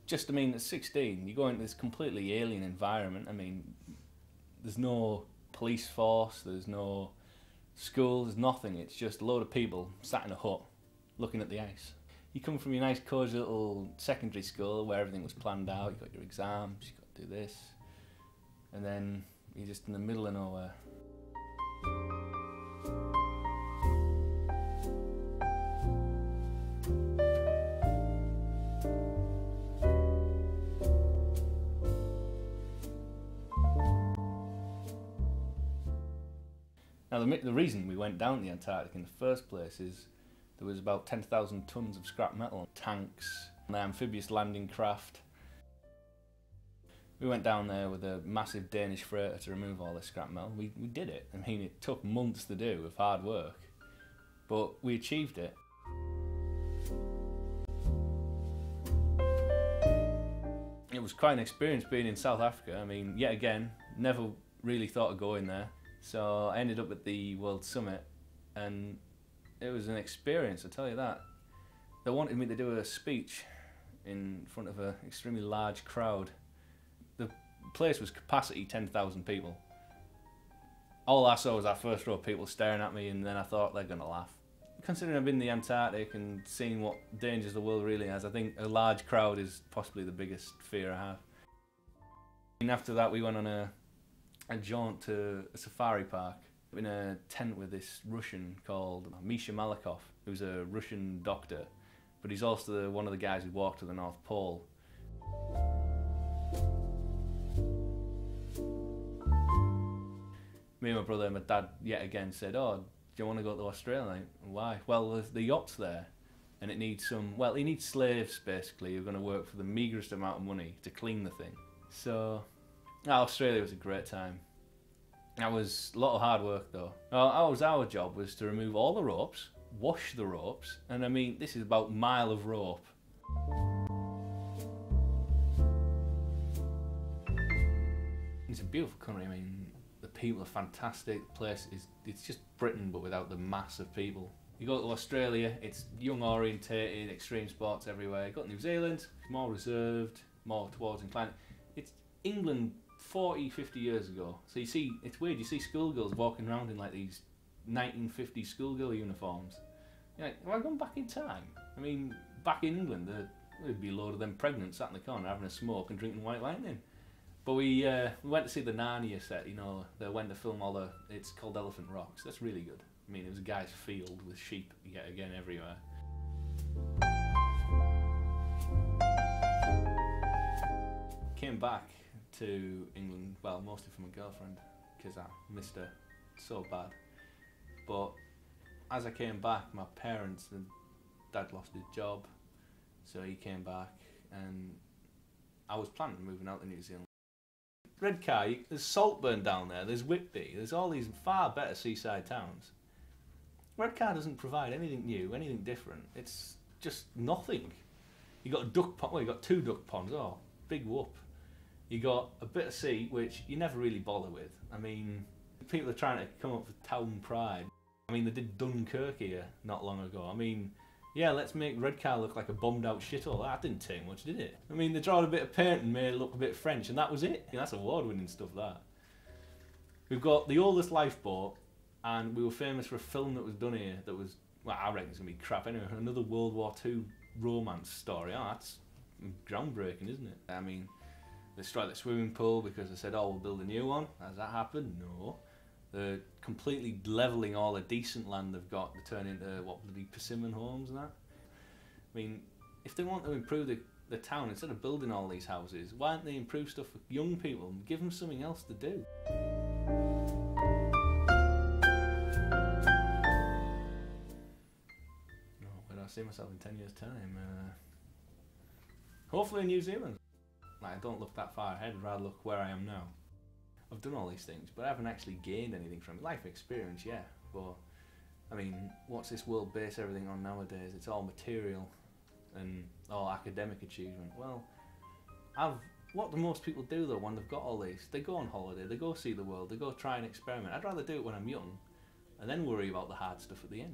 just, I mean, at 16, you go into this completely alien environment. I mean, there's no police force, there's no school, there's nothing. It's just a load of people sat in a hut looking at the ice. You come from your nice cosy little secondary school where everything was planned out, you've got your exams, you've got to do this, and then you're just in the middle of nowhere. Now the reason we went down the Antarctic in the first place is there was about 10,000 tonnes of scrap metal, tanks, an amphibious landing craft. We went down there with a massive Danish freighter to remove all this scrap metal. We did it. I mean, it took months to do with hard work, but we achieved it. It was quite an experience being in South Africa. I mean, yet again, never really thought of going there. So I ended up at the World Summit, and it was an experience, I tell you that. They wanted me to do a speech in front of an extremely large crowd. The place was capacity 10,000 people. All I saw was that first row of people staring at me, and then I thought they're going to laugh. Considering I've been in the Antarctic and seeing what dangers the world really has, I think a large crowd is possibly the biggest fear I have. And after that we went on a jaunt to a safari park in a tent with this Russian called Misha Malakhov, who's a Russian doctor, but he's also one of the guys who walked to the North Pole. Me and my brother and my dad yet again said, "Oh, do you want to go to Australia?" Like, why? Well, there's the yacht's there, and it needs some, well, it needs slaves basically who are going to work for the meagerest amount of money to clean the thing. So Australia was a great time. That was a lot of hard work though. Our job was to remove all the ropes, wash the ropes, and I mean, this is about a mile of rope. It's a beautiful country. I mean, the people are fantastic. The place is, it's just Britain but without the mass of people. You go to Australia, it's young orientated, extreme sports everywhere. You go to New Zealand, more reserved, more towards inclined. It's England 40, 50 years ago. So you see, it's weird, you see schoolgirls walking around in like these 1950s schoolgirl uniforms. You're like, have I gone back in time? I mean, back in England, there'd be a load of them pregnant sat in the corner having a smoke and drinking White Lightning. But we went to see the Narnia set, you know, they went to film all the, it's called Elephant Rocks. That's really good. I mean, it was a guy's field with sheep yet again everywhere. Came back to England, well, mostly for my girlfriend, because I missed her so bad. But as I came back, my parents, and dad lost his job, so he came back, and I was planning on moving out to New Zealand. Redcar, there's Saltburn down there, there's Whitby, there's all these far better seaside towns. Redcar doesn't provide anything new, anything different. It's just nothing. You got a duck pond, well, you got two duck ponds, oh, big whoop. You got a bit of sea, which you never really bother with. I mean, people are trying to come up with town pride. I mean, they did Dunkirk here not long ago. I mean, yeah, let's make Redcar look like a bombed out shithole. That didn't take much, did it? I mean, they drawed a bit of paint and made it look a bit French, and that was it. You know, that's award-winning stuff, that. We've got the oldest lifeboat, and we were famous for a film that was done here that was, well, I reckon it's going to be crap anyway. Another World War II romance story. Oh, that's groundbreaking, isn't it? I mean, they destroyed the swimming pool because they said, oh, we'll build a new one. Has that happened? No. They're completely levelling all the decent land they've got to turn into, what, bloody persimmon homes and that. I mean, if they want to improve the town, instead of building all these houses, why don't they improve stuff for young people and give them something else to do? Oh, where do I see myself in 10 years' time? Hopefully in New Zealand. Like, I don't look that far ahead, I'd rather look where I am now. I've done all these things, but I haven't actually gained anything from it. Life experience, yeah, but I mean, what's this world base everything on nowadays? It's all material and all academic achievement. Well, what do most people do though when they've got all these? They go on holiday, they go see the world, they go try and experiment. I'd rather do it when I'm young and then worry about the hard stuff at the end.